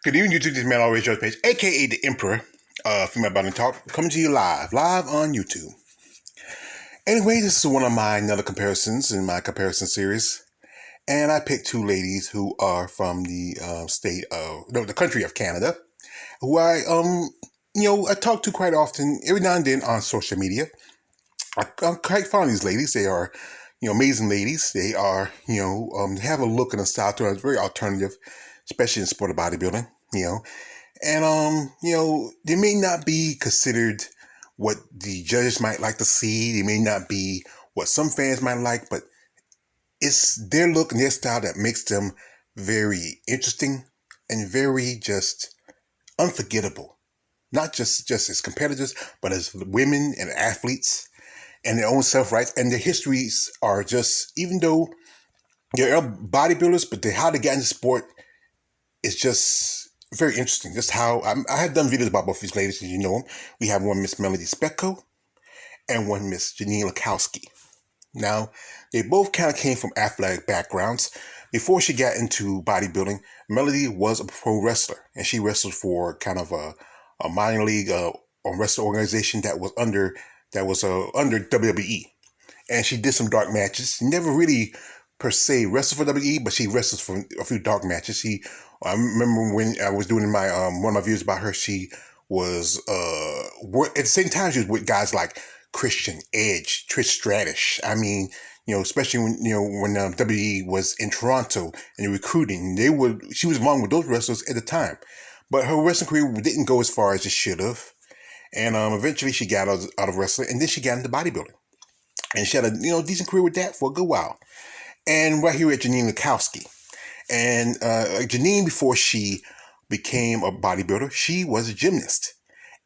Good evening, YouTube. This man always Joe's page, aka the Emperor, Female Body Talk, coming to you live on YouTube. Anyway, this is one of my another comparisons in my comparison series, and I picked two ladies who are from the the country of Canada, who I talk to quite often, every now and then on social media. I'm quite fond of these ladies. They are, amazing ladies. They are, they have a look and a style to them that's very alternative, especially in sport of bodybuilding. And they may not be considered what the judges might like to see. They may not be what some fans might like, but it's their look and their style that makes them very interesting and very just unforgettable. Not just as competitors, but as women and athletes and their own self-rights. And their histories are just, even though they're bodybuilders, but how they got into sport is just very interesting. Just how I have done videos about both these ladies, as you know them. We have one Miss Melody Spetko and one Miss Janeen Lankowski. Now, they both kind of came from athletic backgrounds. Before she got into bodybuilding, Melody was a pro wrestler, and she wrestled for kind of a minor league wrestling organization that was under WWE, and she did some dark matches. Never really per se wrestled for WWE, but she wrestled for a few dark matches. I remember when I was doing my one of my videos about her, she was at the same time she was with guys like Christian, Edge, Trish Stratus. I mean, especially when WWE was in Toronto and recruiting, she was along with those wrestlers at the time. But her wrestling career didn't go as far as it should have. And eventually she got out of wrestling, and then she got into bodybuilding. And she had a decent career with that for a good while. And right here at Janeen Lankowski. And Janeen, before she became a bodybuilder, she was a gymnast.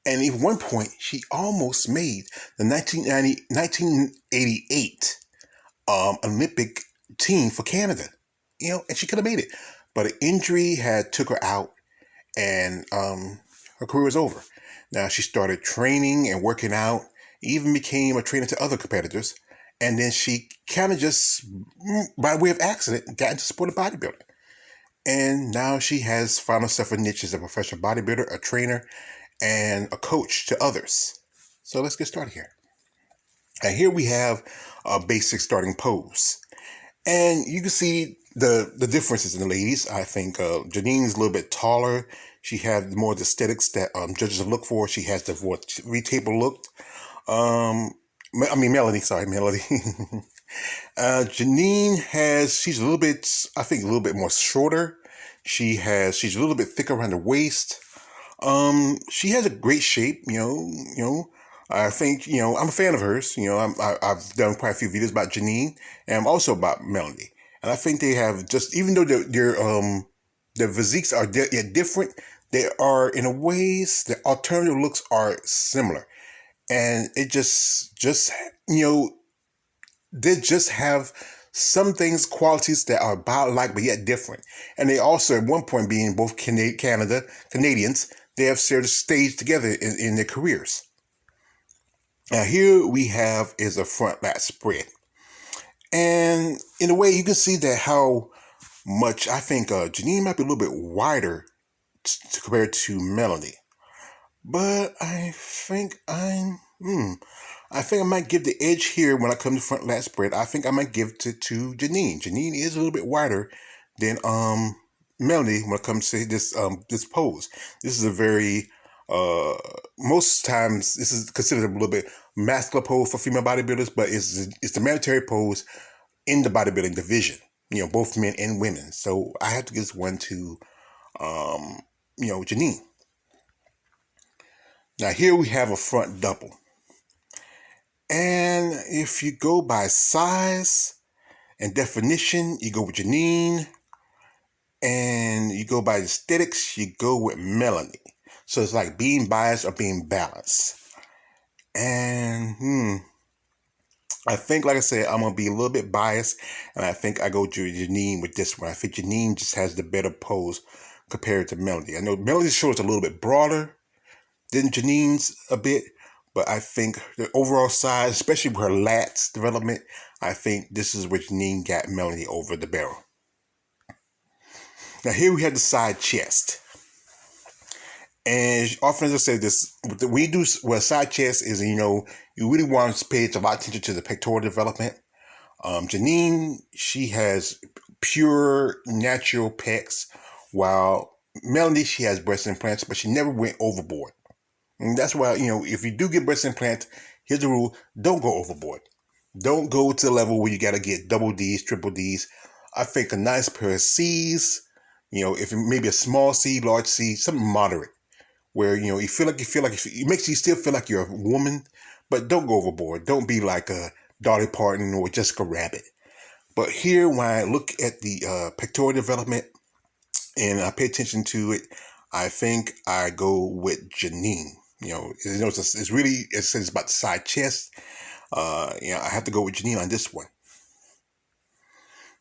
And at one point, she almost made the 1988 Olympic team for Canada. And she could have made it. But an injury had took her out, and her career was over. Now, she started training and working out, even became a trainer to other competitors. And then she kind of just, by way of accident, got into sport of bodybuilding. And now she has found herself a niche as a professional bodybuilder, a trainer, and a coach to others. So let's get started here. And here we have a basic starting pose. And you can see the differences in the ladies. I think Janeen is a little bit taller. She has more of the aesthetics that judges look for. She has the more retable look. Melody. Janeen she's a little bit, I think, a little bit more shorter. She's a little bit thicker around the waist. She has a great shape, I think, I'm a fan of hers. I've done quite a few videos about Janeen and also about Melody. And I think they have just, even though their physiques are different, they are, in a ways, the alternative looks are similar. And it they just have some things, qualities that are about alike but yet different. And they also, at one point, being both Canadians, they have shared a stage together in their careers. Now, here we have is a front lat spread. And in a way, you can see that how much I think Janeen might be a little bit wider compared to Melody. But I think I might give the edge here when I come to front lat spread. I think I might give it to Janeen. Janeen is a little bit wider than Melody when it comes to this pose. This is a very most times this is considered a little bit masculine pose for female bodybuilders, but it's the mandatory pose in the bodybuilding division. Both men and women. So I have to give this one to Janeen. Now here we have a front double. And if you go by size and definition, you go with Janeen. And you go by aesthetics, you go with Melody. So it's like being biased or being balanced. And I think, like I said, I'm going to be a little bit biased. And I think I go to Janeen with this one. I think Janeen just has the better pose compared to Melody. I know Melody's shoulders a little bit broader than Janeen's a bit. But I think the overall size, especially with her lats development, I think this is where Janeen got Melody over the barrel. Now here we have the side chest. And often, as I said, this when you do side chest is, you really want to pay a lot of attention to the pectoral development. Janeen, she has pure natural pecs, while Melanie, she has breast implants, but she never went overboard. And that's why, if you do get breast implants, here's the rule: don't go overboard. Don't go to the level where you got to get double D's, triple D's. I think a nice pair of C's, if maybe a small C, large C, something moderate, where you feel like it makes you still feel like you're a woman, but don't go overboard. Don't be like a Dolly Parton or Jessica Rabbit. But here, when I look at the pectoral development and I pay attention to it, I think I go with Janeen. It's really, it says about the side chest. I have to go with Janine on this one.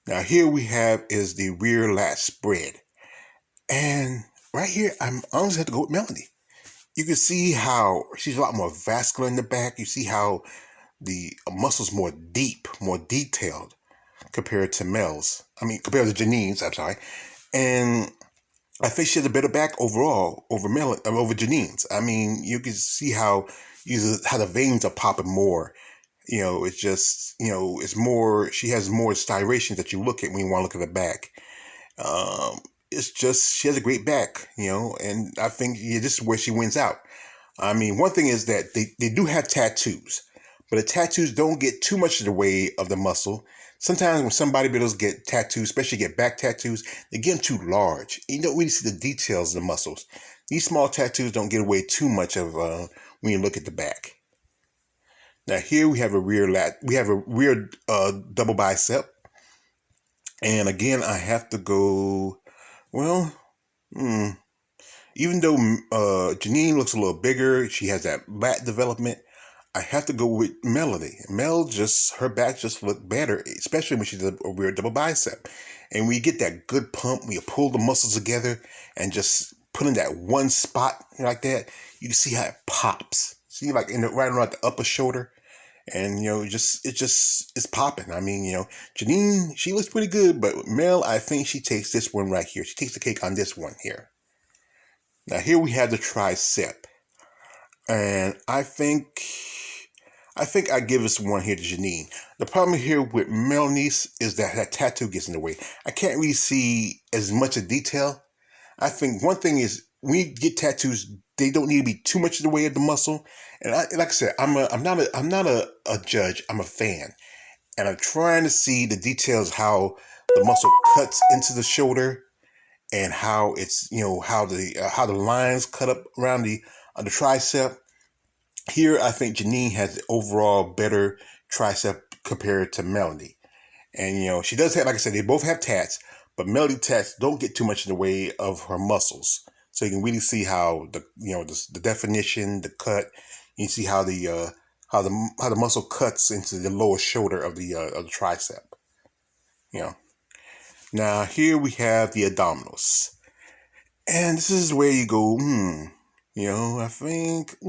Now here we have is the rear lat spread. And right here, I almost have to go with Melanie. You can see how she's a lot more vascular in the back. You see how the muscles more deep, more detailed compared to Mel's. Compared to Janine's, I'm sorry. And I think she has a better back overall over Janine's. You can see how the veins are popping more. It's just, it's more, she has more striations that you look at when you want to look at the back. It's just, she has a great back, and I think this is where she wins out. One thing is that they do have tattoos, but the tattoos don't get too much in the way of the muscle. Sometimes when some bodybuilders get tattoos, especially get back tattoos, they get them too large. You don't really see the details of the muscles. These small tattoos don't get away too much of when you look at the back. Now here we have a rear double bicep. And again, I have to go, well, even though Janine looks a little bigger, she has that lat development, I have to go with Melody. Her back just look better, especially when she does a rear double bicep. And we get that good pump, we pull the muscles together and just put in that one spot like that, you can see how it pops. See, like right around the upper shoulder. And it's popping. Janine, she looks pretty good, but Mel, I think she takes this one right here. She takes the cake on this one here. Now here we have the tricep, and I think I give this one here to Janine. The problem here with Melanie's is that tattoo gets in the way. I can't really see as much of detail. I think one thing is when you get tattoos, they don't need to be too much in the way of the muscle. And like I said, I'm not a judge. I'm a fan, and I'm trying to see the details how the muscle cuts into the shoulder, and how it's how the lines cut up around the tricep. Here, I think Janine has the overall better tricep compared to Melanie. And, she does have, like I said, they both have tats, but Melody tats don't get too much in the way of her muscles. So you can really see how the definition, the cut, you see how the muscle cuts into the lower shoulder of the tricep. Now here we have the abdominals. And this is where you go, I think,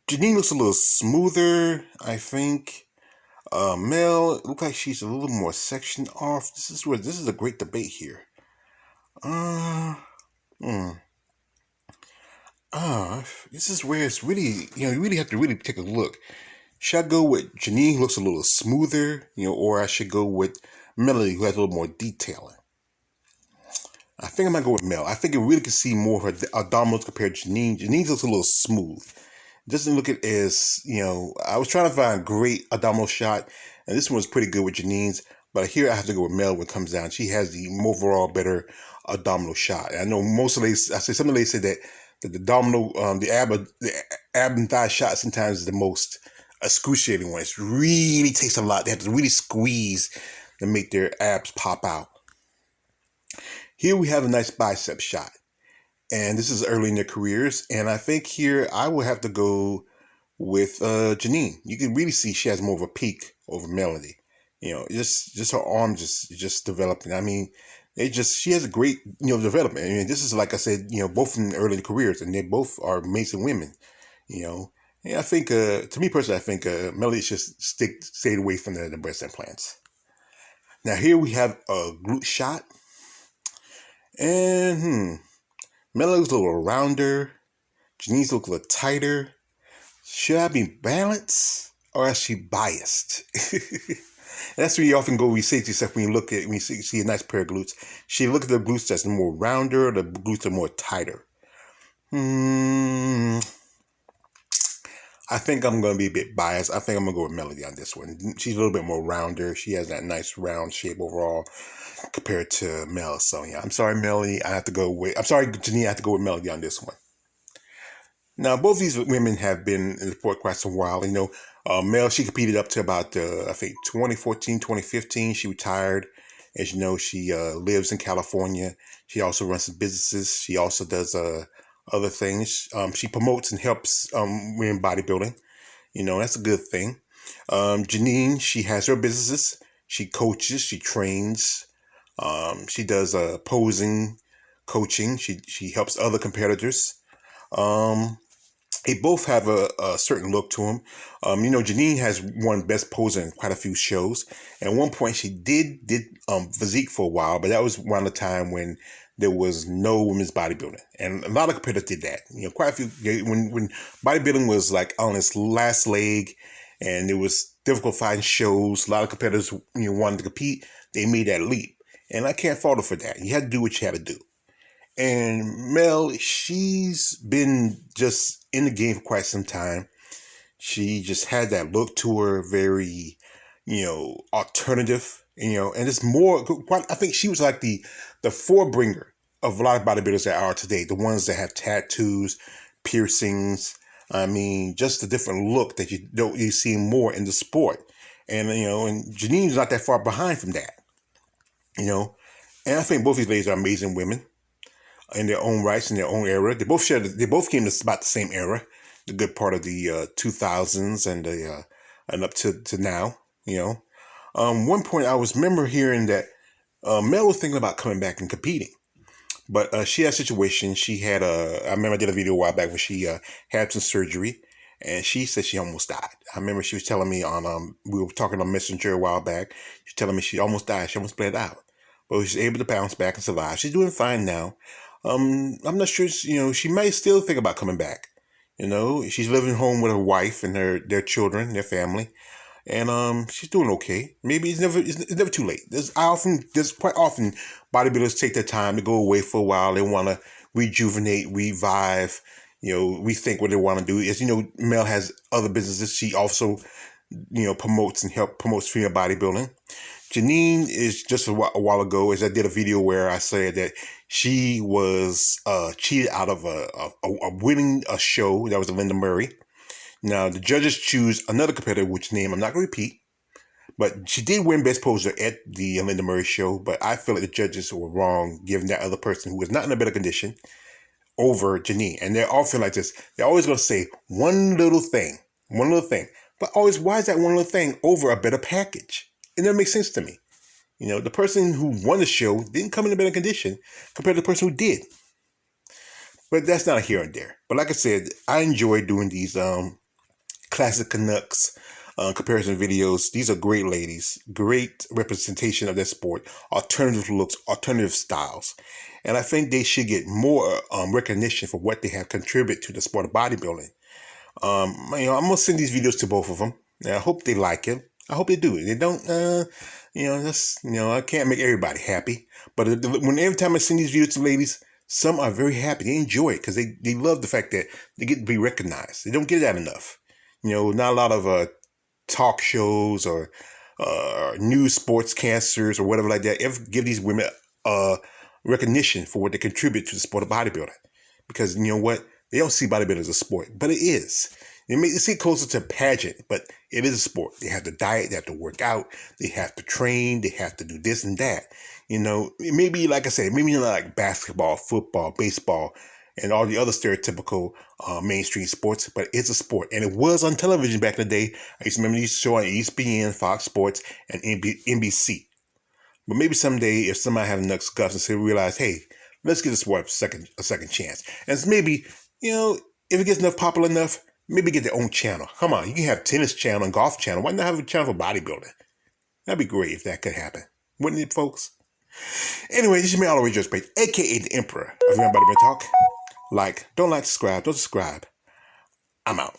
Janine looks a little smoother, I think. Mel, it looks like she's a little more sectioned off. This is a great debate here. This is where it's really, you really have to really take a look. Should I go with Janine, who looks a little smoother, or I should go with Melody, who has a little more detailing? I think I might go with Mel. I think you really can see more of her abdominals compared to Janine. Janine looks a little smooth. It doesn't look it as, I was trying to find a great abdominal shot, and this one was pretty good with Janine's, but here I have to go with Mel when it comes down. She has the overall better abdominal shot. And I know most of some of the ladies say that the abdominal, the ab and thigh shot sometimes is the most excruciating one. It really takes a lot. They have to really squeeze to make their abs pop out. Here we have a nice bicep shot. And this is early in their careers. And I think here I will have to go with Janine. You can really see she has more of a peak over Melody. Just her arm just developing. She has a great, development. This is, like I said, both in early careers, and they both are amazing women, And I think, to me personally, I think Melody should stay away from the breast implants. Now here we have a glute shot. And Melody looks a little rounder. Janine's look a little tighter. Should I be balanced or is she biased? And that's where you often go. We say to yourself when you see a nice pair of glutes. Should you look at the glutes that's more rounder, or the glutes are more tighter? I think I'm going to be a bit biased. I think I'm going to go with Melody on this one. She's a little bit more rounder. She has that nice round shape overall compared to Mel. So yeah, I'm sorry, Melody. I'm sorry, Janine. I have to go with Melody on this one. Now, both these women have been in the sport quite some while. Mel, she competed up to about, I think, 2014, 2015. She retired. As you know, she lives in California. She also runs some businesses. She also does other things. She promotes and helps women bodybuilding. That's a good thing. Janine, she has her businesses. She coaches. She trains. She does posing, coaching. She helps other competitors. They both have a certain look to them. Janine has won Best Poser in quite a few shows. And at one point, she did physique for a while, but that was around the time when there was no women's bodybuilding, and a lot of competitors did that. Quite a few when bodybuilding was like on its last leg, and it was difficult finding shows. A lot of competitors wanted to compete. They made that leap, and I can't fault her for that. You had to do what you had to do. And Mel, she's been just in the game for quite some time. She just had that look to her, very, alternative, and it's more, I think she was like the forebringer of a lot of bodybuilders that are today, the ones that have tattoos, piercings. I mean, just a different look that you see more in the sport. And, and Janine's not that far behind from that, and I think both these ladies are amazing women in their own rights, in their own era. They both came to about the same era, the good part of the 2000s and up to now. One point I remember hearing that Mel was thinking about coming back and competing, but she had a situation. I remember I did a video a while back when she had some surgery, and she said she almost died. I remember she was telling me we were talking on Messenger a while back. She was telling me she almost died. She almost bled out, but she's able to bounce back and survive. She's doing fine now. I'm not sure. She may still think about coming back. She's living home with her wife and their children, their family, and she's doing okay. Maybe it's never too late. There's quite often bodybuilders take their time to go away for a while. They want to rejuvenate, revive, rethink what they want to do. As you know, Mel has other businesses. She also, promotes female bodybuilding. Janine is just a while ago, as I did a video where I said that she was cheated out of a winning a show that was a Linda Murray. Now, the judges choose another competitor, which name I'm not going to repeat, but she did win Best Poser at the Linda Murray show, but I feel like the judges were wrong giving that other person who was not in a better condition over Janine. And they're all feeling like this. They're always going to say one little thing, but always, why is that one little thing over a better package? It never makes sense to me. The person who won the show didn't come in a better condition compared to the person who did. But that's not a here and there. But like I said, I enjoy doing these classic Canucks comparison videos. These are great ladies, great representation of their sport, alternative looks, alternative styles. And I think they should get more recognition for what they have contributed to the sport of bodybuilding. I'm going to send these videos to both of them. And I hope they like it. I hope they do. They don't, I can't make everybody happy. But every time I send these videos to ladies, some are very happy. They enjoy it because they love the fact that they get to be recognized. They don't get that enough. Not a lot of talk shows or news sportscasters or whatever like that ever give these women recognition for what they contribute to the sport of bodybuilding. Because you know what? They don't see bodybuilding as a sport, but it is. They see it closer to a pageant, but it is a sport. They have to diet, they have to work out, they have to train, they have to do this and that. Maybe, like I said, maybe not like basketball, football, baseball, and all the other stereotypical mainstream sports, but it's a sport. And it was on television back in the day. I used to remember these shows on ESPN, Fox Sports, and NBC. But maybe someday, if somebody has enough guts and realize, hey, let's give this sport a second chance. And it's maybe, if it gets popular enough, maybe get their own channel. Come on, you can have tennis channel and golf channel. Why not have a channel for bodybuilding? That'd be great if that could happen. Wouldn't it, folks? Anyway, this is me all the way Judge Page, aka the Emperor of Female Body Talk. Don't like, subscribe, don't subscribe. I'm out.